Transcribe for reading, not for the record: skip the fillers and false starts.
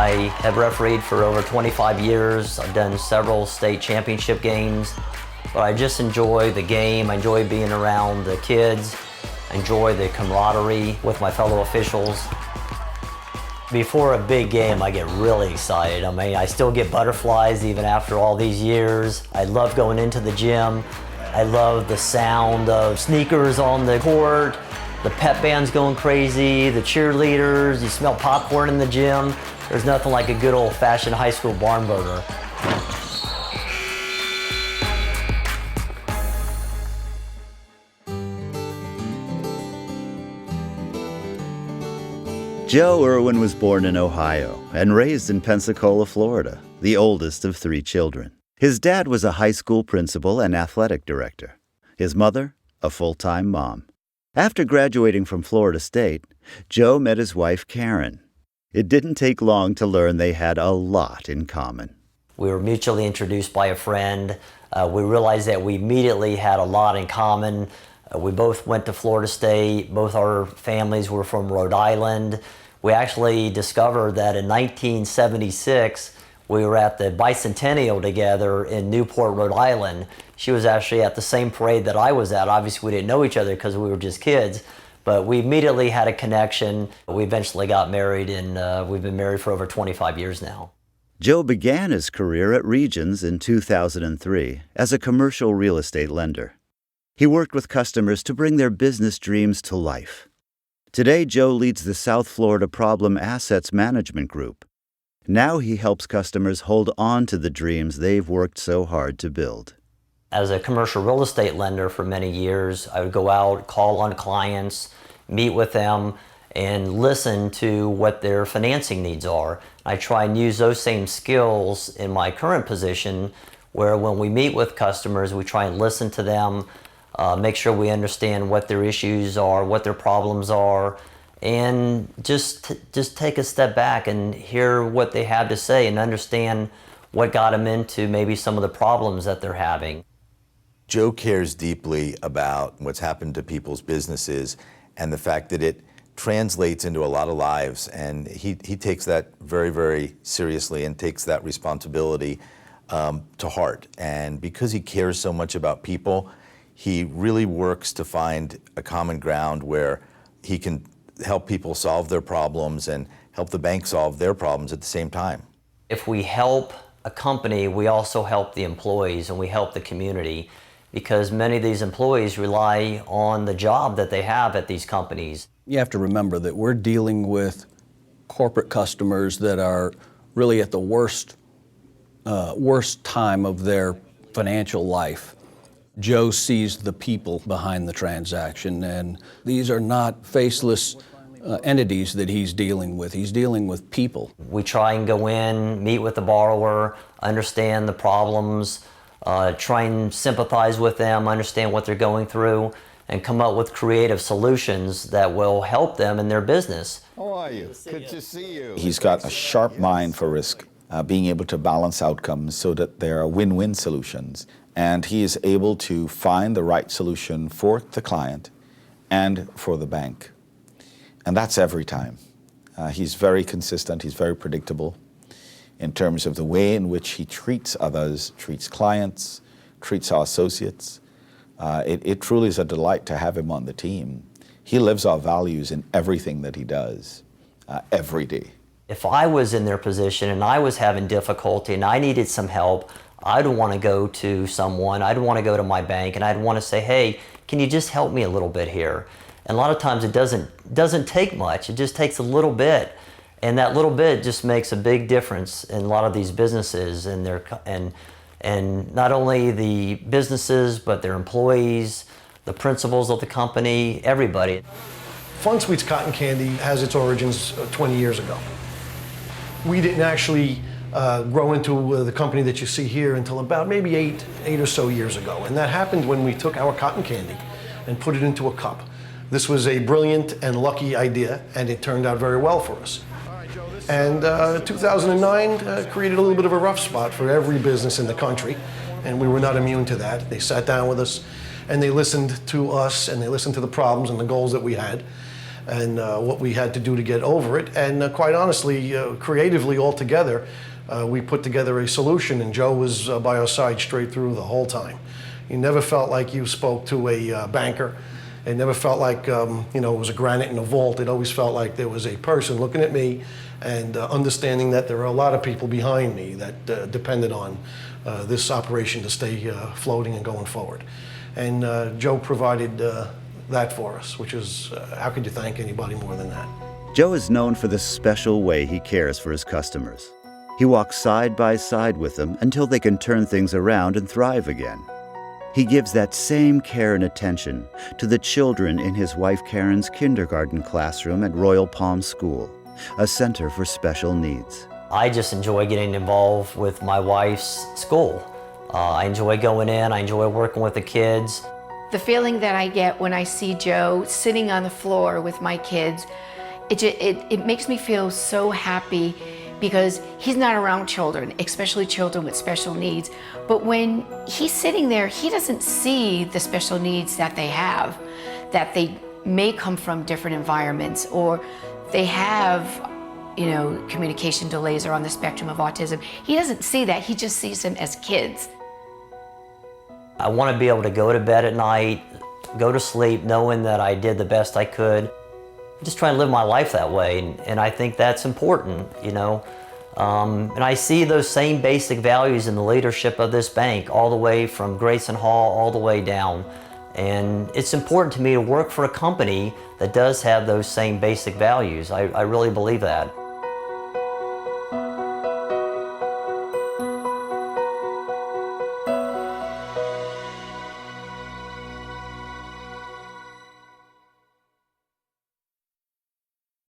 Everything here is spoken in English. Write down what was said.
I have refereed for over 25 years. I've done several state championship games, but I just enjoy the game. I enjoy being around the kids. I enjoy the camaraderie with my fellow officials. Before a big game, I get really excited. I mean, I still get butterflies even after all these years. I love going into the gym. I love the sound of sneakers on the court, the pep band's going crazy, the cheerleaders, you smell popcorn in the gym. There's nothing like a good old-fashioned high school barn burner. Joe Erwin was born in Ohio and raised in Pensacola, Florida, the oldest of 3 children. His dad was a high school principal and athletic director. His mother, a full-time mom. After graduating from Florida State, Joe met his wife, Karen. It didn't take long to learn they had a lot in common. We were mutually introduced by a friend. We realized that we immediately had a lot in common. We both went to Florida State. Both our families were from Rhode Island. We actually discovered that in 1976, we were at the bicentennial together in Newport, Rhode Island. She was actually at the same parade that I was at. Obviously, we didn't know each other because we were just kids, but we immediately had a connection. We eventually got married, and we've been married for over 25 years now. Joe began his career at Regions in 2003 as a commercial real estate lender. He worked with customers to bring their business dreams to life. Today, Joe leads the South Florida Problem Assets Management Group. Now he helps customers hold on to the dreams they've worked so hard to build. As a commercial real estate lender for many years, I would go out, call on clients, meet with them, and listen to what their financing needs are. I try and use those same skills in my current position, where when we meet with customers, we try and listen to them, make sure we understand what their issues are, what their problems are, and just take a step back and hear what they have to say and understand what got them into maybe some of the problems that they're having. Joe cares deeply about what's happened to people's businesses and the fact that it translates into a lot of lives, and he takes that very, very seriously and takes that responsibility to heart. And because he cares so much about people, he really works to find a common ground where he can help people solve their problems and help the bank solve their problems at the same time. If we help a company, we also help the employees and we help the community, because many of these employees rely on the job that they have at these companies. You have to remember that we're dealing with corporate customers that are really at the worst time of their financial life. Joe sees the people behind the transaction, and these are not faceless entities that he's dealing with. He's dealing with people. We try and go in, meet with the borrower, understand the problems, try and sympathize with them, understand what they're going through, and come up with creative solutions that will help them in their business. How are you? Good to see you. He's got a sharp mind for risk, being able to balance outcomes so that there are win-win solutions. And he is able to find the right solution for the client and for the bank. And that's every time. He's very consistent, he's very predictable in terms of the way in which he treats others, treats clients, treats our associates. It truly is a delight to have him on the team. He lives our values in everything that he does, every day. If I was in their position and I was having difficulty and I needed some help, I'd want to go to someone, I'd want to go to my bank, and I'd want to say, hey, can you just help me a little bit here? And a lot of times it doesn't take much, it just takes a little bit. And that little bit just makes a big difference in a lot of these businesses and not only the businesses, but their employees, the principals of the company, everybody. Fun Sweets Cotton Candy has its origins 20 years ago. We didn't actually grow into the company that you see here until about maybe eight or so years ago. And that happened when we took our cotton candy and put it into a cup. This was a brilliant and lucky idea, and it turned out very well for us. And 2009 created a little bit of a rough spot for every business in the country, and we were not immune to that. They sat down with us, and they listened to us, and they listened to the problems and the goals that we had. and what we had to do to get over it. And quite honestly, creatively all together, we put together a solution, and Joe was by our side straight through the whole time. You never felt like you spoke to a banker. It never felt like it was a granite in a vault. It always felt like there was a person looking at me and understanding that there are a lot of people behind me that depended on this operation to stay floating and going forward. And Joe provided that for us, which is, how could you thank anybody more than that? Joe is known for the special way he cares for his customers. He walks side by side with them until they can turn things around and thrive again. He gives that same care and attention to the children in his wife Karen's kindergarten classroom at Royal Palm School, a center for special needs. I just enjoy getting involved with my wife's school. I enjoy going in, I enjoy working with the kids. The feeling that I get when I see Joe sitting on the floor with my kids, it makes me feel so happy, because he's not around children, especially children with special needs. But when he's sitting there, he doesn't see the special needs that they have, that they may come from different environments, or they have communication delays or on the spectrum of autism. He doesn't see that, he just sees them as kids. I want to be able to go to bed at night, go to sleep knowing that I did the best I could. Just try to live my life that way, and I think that's important, and I see those same basic values in the leadership of this bank, all the way from Grayson Hall all the way down. And it's important to me to work for a company that does have those same basic values. I really believe that.